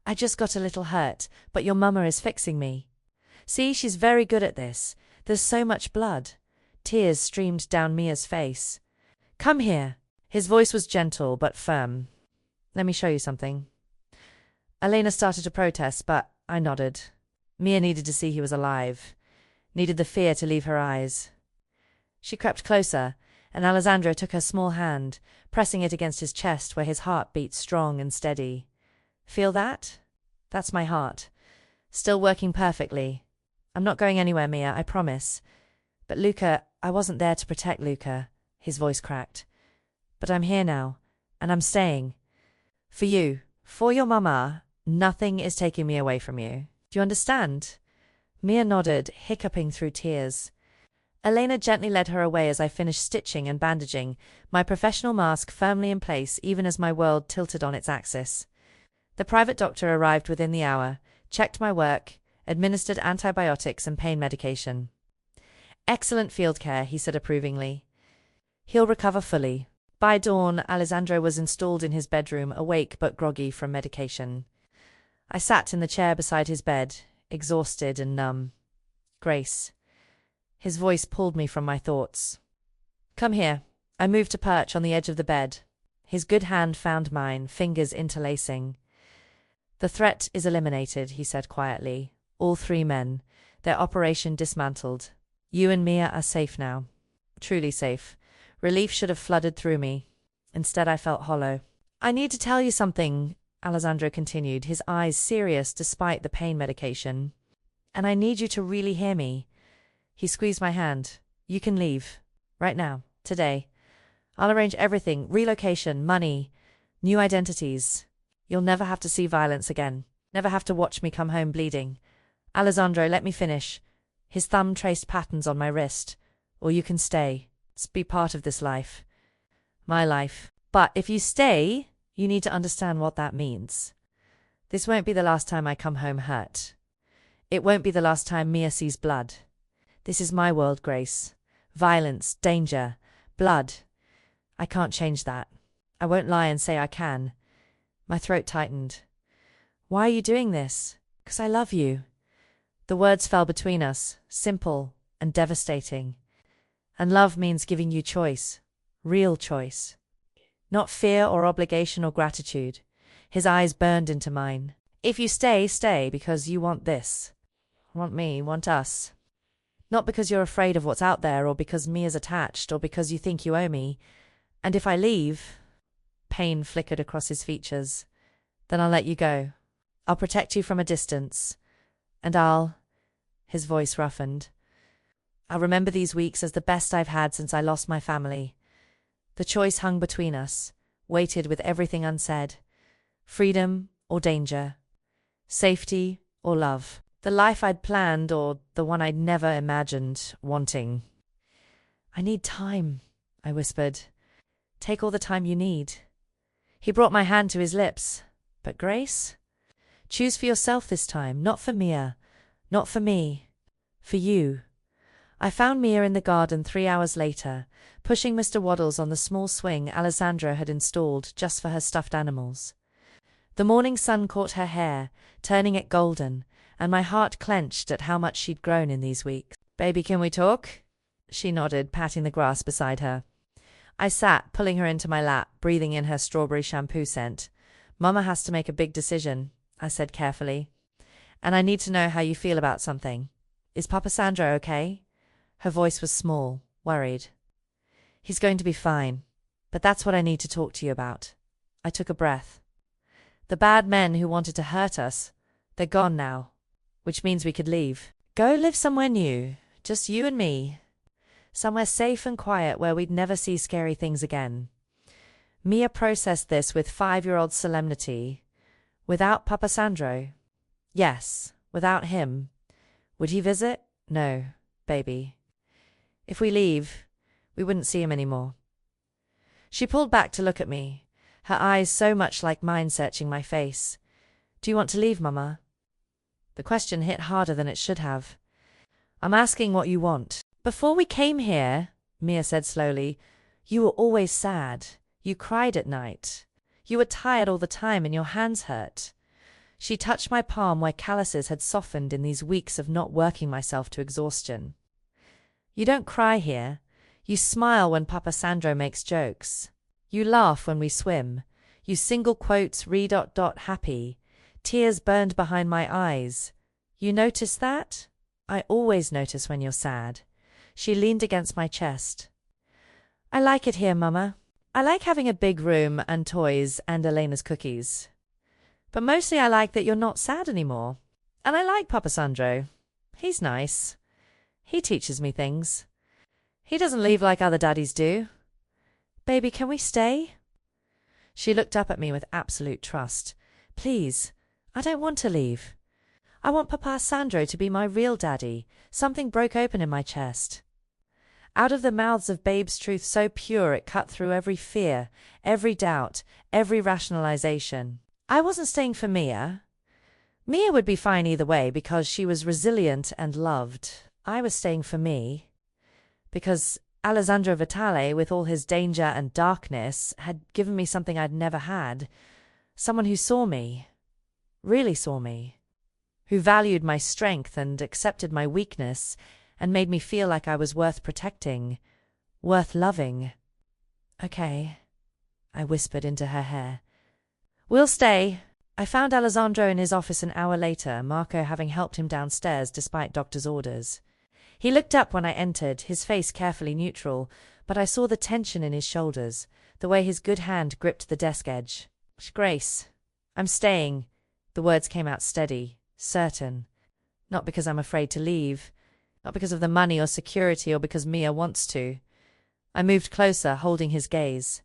Speaker 1: I just got a little hurt, but your mama is fixing me. See, she's very good at this. There's so much blood." Tears streamed down Mia's face. "Come here." His voice was gentle but firm. "Let me show you something." Elena started to protest, but I nodded. Mia needed to see he was alive, needed the fear to leave her eyes. She crept closer, and Alessandro took her small hand, pressing it against his chest where his heart beat strong and steady. "Feel that? That's my heart. Still working perfectly. I'm not going anywhere, Mia, I promise. But Luca, I wasn't there to protect Luca." His voice cracked. "But I'm here now, and I'm staying. For you, for your mama, nothing is taking me away from you. Do you understand?" Mia nodded, hiccuping through tears. Elena gently led her away as I finished stitching and bandaging, my professional mask firmly in place even as my world tilted on its axis. The private doctor arrived within the hour, checked my work, administered antibiotics and pain medication. "Excellent field care," he said approvingly. "He'll recover fully." By dawn, Alessandro was installed in his bedroom, awake but groggy from medication. I sat in the chair beside his bed, exhausted and numb. "Grace." His voice pulled me from my thoughts. "Come here." I moved to perch on the edge of the bed. His good hand found mine, fingers interlacing. "The threat is eliminated," he said quietly. "All 3 men. Their operation dismantled. You and Mia are safe now. Truly safe." Relief should have flooded through me. Instead, I felt hollow. "I need to tell you something," Alessandro continued, his eyes serious despite the pain medication. "And I need you to really hear me." He squeezed my hand. "You can leave. Right now. Today. I'll arrange everything. Relocation, money, new identities. You'll never have to see violence again. Never have to watch me come home bleeding. Alessandro, let me finish." His thumb traced patterns on my wrist. "Or you can stay. Be part of this life. My life. But if you stay, you need to understand what that means. This won't be the last time I come home hurt. It won't be the last time Mia sees blood. This is my world, Grace. Violence, danger, blood. I can't change that. I won't lie and say I can." My throat tightened. "Why are you doing this?" "'Cause I love you." The words fell between us, simple and devastating. And love means giving you choice. Real choice. Not fear or obligation or gratitude. His eyes burned into mine. "If you stay, stay because you want this. Want me, want us. Not because you're afraid of what's out there or because Mia's attached or because you think you owe me. And if I leave," pain flickered across his features, "then I'll let you go. I'll protect you from a distance. And his voice roughened. "I'll remember these weeks as the best I've had since I lost my family." The choice hung between us, weighted with everything unsaid. Freedom or danger. Safety or love. The life I'd planned or the one I'd never imagined wanting. "I need time," I whispered. "Take all the time you need." He brought my hand to his lips. "But Grace? Choose for yourself this time, not for Mia, not for me, for you." I found Mia in the garden 3 hours later, pushing Mr. Waddles on the small swing Alessandro had installed just for her stuffed animals. The morning sun caught her hair, turning it golden, and my heart clenched at how much she'd grown in these weeks. "Baby, can we talk?" She nodded, patting the grass beside her. I sat, pulling her into my lap, breathing in her strawberry shampoo scent. "Mama has to make a big decision," I said carefully. "And I need to know how you feel about something. Is Papa Sandro okay?" Her voice was small, worried. "He's going to be fine. But that's what I need to talk to you about." I took a breath. "The bad men who wanted to hurt us, They're gone now, which means we could leave. Go live somewhere new, just you and me. Somewhere safe and quiet where we'd never see scary things again. Mia processed this with 5-year-old solemnity. Without Papa Sandro? Yes, without him. Would he visit? No, baby. If we leave, we wouldn't see him anymore. She pulled back to look at me, her eyes so much like mine searching my face. Do you want to leave, Mama? The question hit harder than it should have. I'm asking what you want. Before we came here, Mia said slowly, you were always sad. You cried at night. You were tired all the time and your hands hurt. She touched my palm where calluses had softened in these weeks of not working myself to exhaustion. You don't cry here. You smile when Papa Sandro makes jokes. You laugh when we swim. You single quotes happy. Tears burned behind my eyes. You notice that? I always notice when you're sad. She leaned against my chest. I like it here, Mama. I like having a big room and toys and Elena's cookies. But mostly I like that you're not sad anymore. And I like Papa Sandro. He's nice. He teaches me things. He doesn't leave like other daddies do. Baby, can we stay? She looked up at me with absolute trust. Please, I don't want to leave. I want Papa Sandro to be my real daddy. Something broke open in my chest. Out of the mouths of babes truth so pure it cut through every fear, every doubt, every rationalization. I wasn't staying for Mia. Mia would be fine either way because she was resilient and loved. I was staying for me. Because Alessandro Vitale, with all his danger and darkness, had given me something I'd never had. Someone who saw me. Really saw me. Who valued my strength and accepted my weakness and made me feel like I was worth protecting, worth loving. Okay, I whispered into her hair. We'll stay. I found Alessandro in his office an hour later, Marco having helped him downstairs despite doctor's orders. He looked up when I entered, his face carefully neutral, but I saw the tension in his shoulders, the way his good hand gripped the desk edge. Grace, I'm staying. The words came out steady, certain. Not because I'm afraid to leave. Not because of the money or security or because Mia wants to. I moved closer, holding his gaze.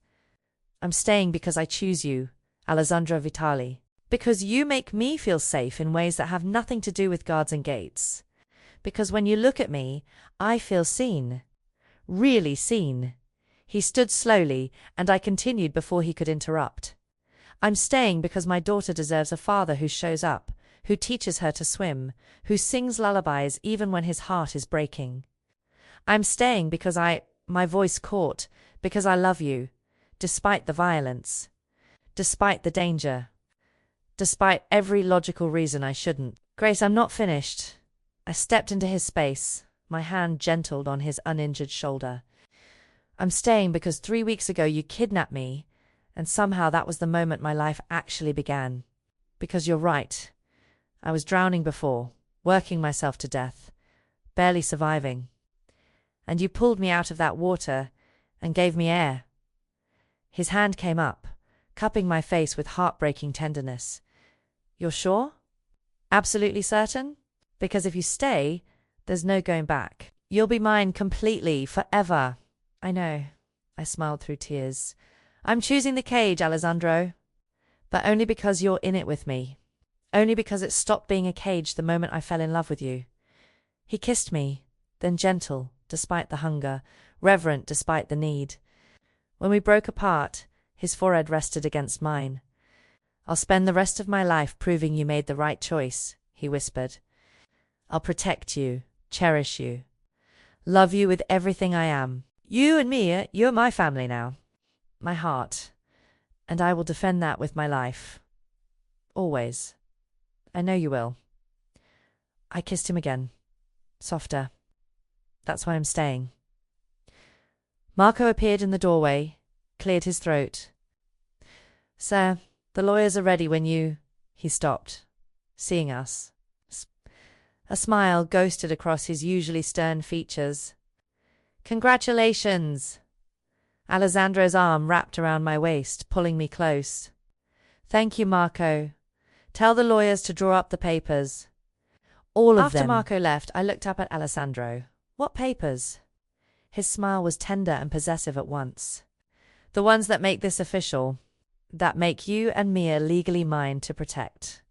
Speaker 1: I'm staying because I choose you, Alessandro Vitale. Because you make me feel safe in ways that have nothing to do with guards and gates. Because when you look at me, I feel seen. Really seen. He stood slowly, and I continued before he could interrupt. I'm staying because my daughter deserves a father who shows up, who teaches her to swim, who sings lullabies even when his heart is breaking. I'm staying because my voice caught, because I love you, despite the violence, despite the danger, despite every logical reason I shouldn't. Grace, I'm not finished. I stepped into his space, my hand gentled on his uninjured shoulder. I'm staying because 3 weeks ago you kidnapped me, and somehow that was the moment my life actually began. Because you're right. I was drowning before, working myself to death, barely surviving. And you pulled me out of that water and gave me air. His hand came up, cupping my face with heartbreaking tenderness. You're sure? Absolutely certain? Because if you stay, there's no going back. You'll be mine completely, forever. I know. I smiled through tears. I'm choosing the cage, Alessandro. But only because you're in it with me. Only because it stopped being a cage the moment I fell in love with you. He kissed me, then gentle, despite the hunger, reverent despite the need. When we broke apart, his forehead rested against mine. I'll spend the rest of my life proving you made the right choice, he whispered. I'll protect you, cherish you, love you with everything I am. You and me, you're my family now, my heart, and I will defend that with my life. Always. I know you will. I kissed him again, softer. That's why I'm staying. Marco appeared in the doorway, cleared his throat. Sir, the lawyers are ready when you... He stopped, seeing us. A smile ghosted across his usually stern features. Congratulations! Alessandro's arm wrapped around my waist, pulling me close. Thank you, Marco. Tell the lawyers to draw up the papers. All of them. After
Speaker 2: Marco
Speaker 1: left, I looked up at Alessandro. What papers? His smile was tender and possessive at once. The ones that make this official. That make you and Mia legally mine to protect.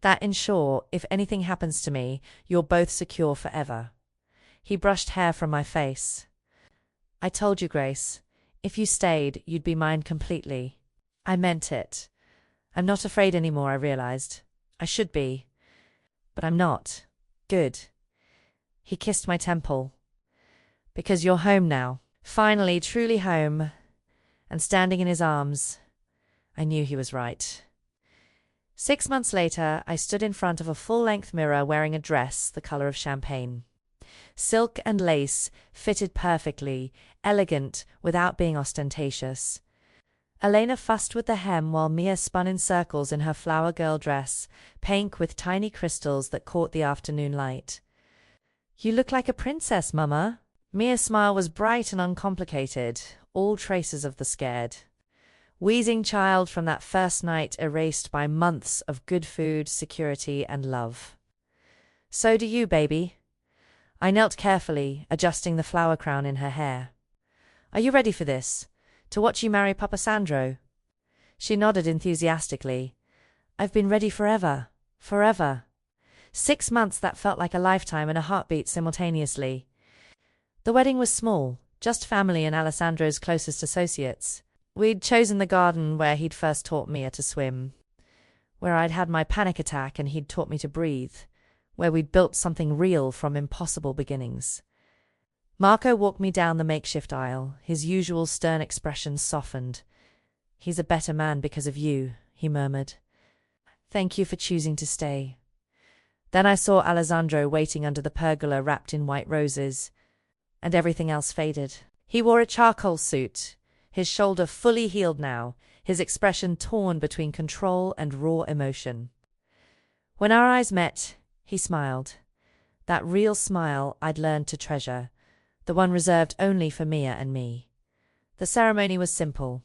Speaker 1: That ensure, if anything happens to me, you're both secure forever. He brushed hair from my face. I told you, Grace, if you stayed, you'd be mine completely. I meant it. I'm not afraid anymore, I realized. I should be. But I'm not. Good. He kissed my temple. Because you're home now. Finally, truly home. And standing in his arms, I knew he was right. 6 months later, I stood in front of a full-length mirror wearing a dress the color of champagne. Silk and lace, fitted perfectly, elegant without being ostentatious. Elena fussed with the hem while Mia spun in circles in her flower girl dress, pink with tiny crystals that caught the afternoon light. You look like a princess, Mama. Mia's smile was bright and uncomplicated, all traces of the scared, wheezing child from that first night erased by months of good food, security, and love. So do you, baby. I knelt carefully, adjusting the flower crown in her hair. Are you ready for this? To watch you marry Papa Sandro? She nodded enthusiastically. I've been ready forever. Forever. 6 months that felt like a lifetime and a heartbeat simultaneously. The wedding was small, just family and Alessandro's closest associates. We'd chosen the garden where he'd first taught Mia to swim, where I'd had my panic attack and he'd taught me to breathe, where we'd built something real from impossible beginnings. Marco walked me down the makeshift aisle, his usual stern expression softened. He's a better man because of you, he murmured. Thank you for choosing to stay. Then I saw Alessandro waiting under the pergola wrapped in white roses, and everything else faded. He wore a charcoal suit, his shoulder fully healed now, his expression torn between control and raw emotion. When our eyes met, he smiled. That real smile I'd learned to treasure, the one reserved only for Mia and me. The ceremony was simple.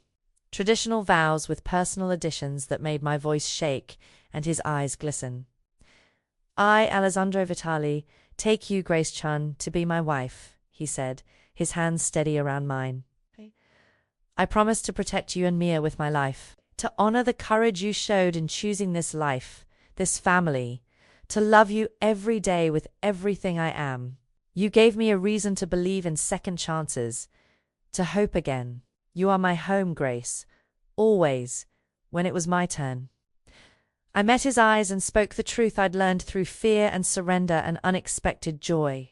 Speaker 1: Traditional vows with personal additions that made my voice shake and his eyes glisten. I, Alessandro Vitali, take you, Grace Chun, to be my wife, he said, his hands steady around mine. I promise to protect you and Mia with my life, to honor the courage you showed in choosing this life, this family, to love you every day with everything I am. You gave me a reason to believe in second chances, to hope again. You are my home, Grace, always, when it was my turn. I met his eyes and spoke the truth I'd learned through fear and surrender and unexpected joy.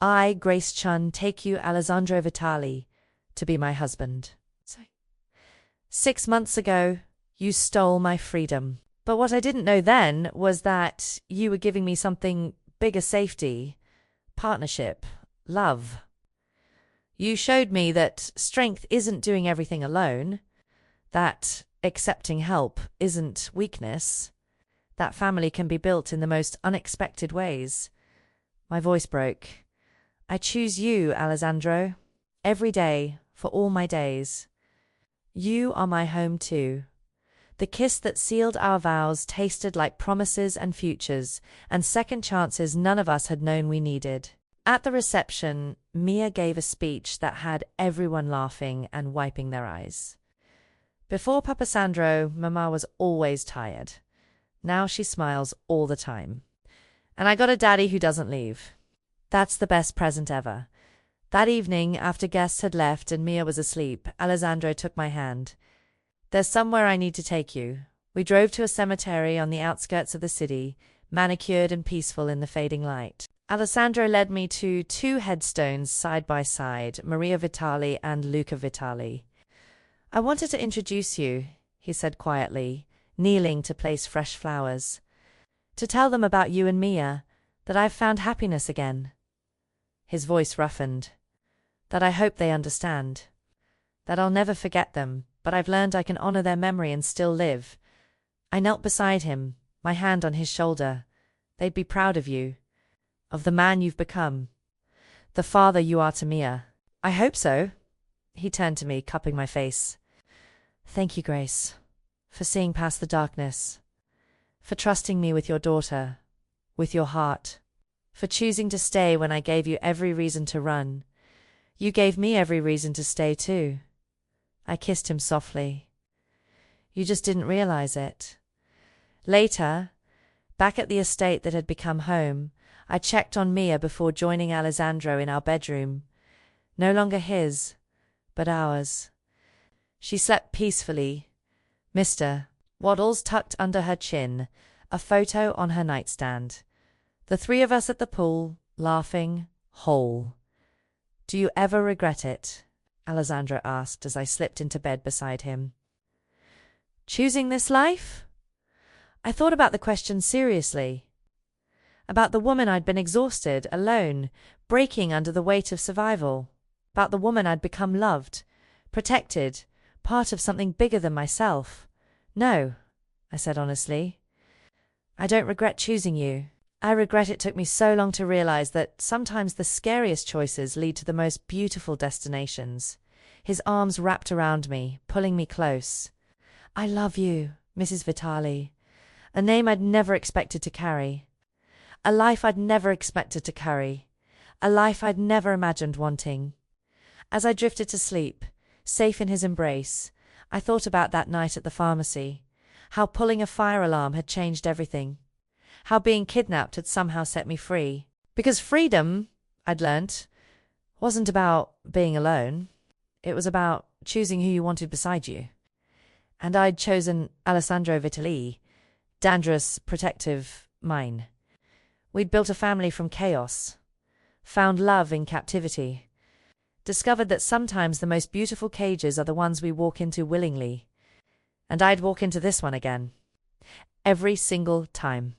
Speaker 1: I, Grace Chun, take you, Alessandro Vitali, to be my husband. 6 months ago, you stole my freedom. But what I didn't know then was that you were giving me something bigger: safety, partnership, love. You showed me that strength isn't doing everything alone, that accepting help isn't weakness, that family can be built in the most unexpected ways. My voice broke. I choose you, Alessandro, every day, for all my days. You are my home too. The kiss that sealed our vows tasted like promises and futures, and second chances none of us had known we needed. At the reception, Mia gave a speech that had everyone laughing and wiping their eyes. Before Papa Sandro, Mama was always tired. Now she smiles all the time. And I got a daddy who doesn't leave. That's the best present ever. That evening, after guests had left and Mia was asleep, Alessandro took my hand. There's somewhere I need to take you. We drove to a cemetery on the outskirts of the city, manicured and peaceful in the fading light. Alessandro led me to 2 headstones side by side, Maria Vitali and Luca Vitali. I wanted to introduce you, he said quietly, kneeling to place fresh flowers. To tell them about you and Mia, that I've found happiness again. His voice roughened. That I hope they understand. That I'll never forget them, but I've learned I can honor their memory and still live. I knelt beside him, my hand on his shoulder. They'd be proud of you. Of the man you've become. The father you are to Mia. I hope so. He turned to me, cupping my face. Thank you, Grace, for seeing past the darkness. for trusting me with your daughter, with your heart, for choosing to stay when I gave you every reason to run. You gave me every reason to stay too. I kissed him softly. You just didn't realize it. Later, back at the estate that had become home, I checked on Mia before joining Alessandro in our bedroom. No longer his, but ours. She slept peacefully. Mr. Waddles tucked under her chin, a photo on her nightstand. The three of us at the pool, laughing, whole. Do you ever regret it? Alessandro asked as I slipped into bed beside him. Choosing this life? I thought about the question seriously. About the woman I'd been exhausted, alone, breaking under the weight of survival. About the woman I'd become loved, protected, part of something bigger than myself. No, I said honestly. I don't regret choosing you. I regret it took me so long to realize that sometimes the scariest choices lead to the most beautiful destinations. His arms wrapped around me, pulling me close. I love you, Mrs. Vitali. A name I'd never expected to carry. A life I'd never expected to carry. A life I'd never imagined wanting. As I drifted to sleep, safe in his embrace, I thought about that night at the pharmacy, how pulling a fire alarm had changed everything, how being kidnapped had somehow set me free. Because freedom, I'd learnt, wasn't about being alone. It was about choosing who you wanted beside you. And I'd chosen Alessandro Vitali, dangerous, protective, mine. We'd built a family from chaos, found love in captivity, discovered that sometimes the most beautiful cages are the ones we walk into willingly. And I'd walk into this one again. Every single time.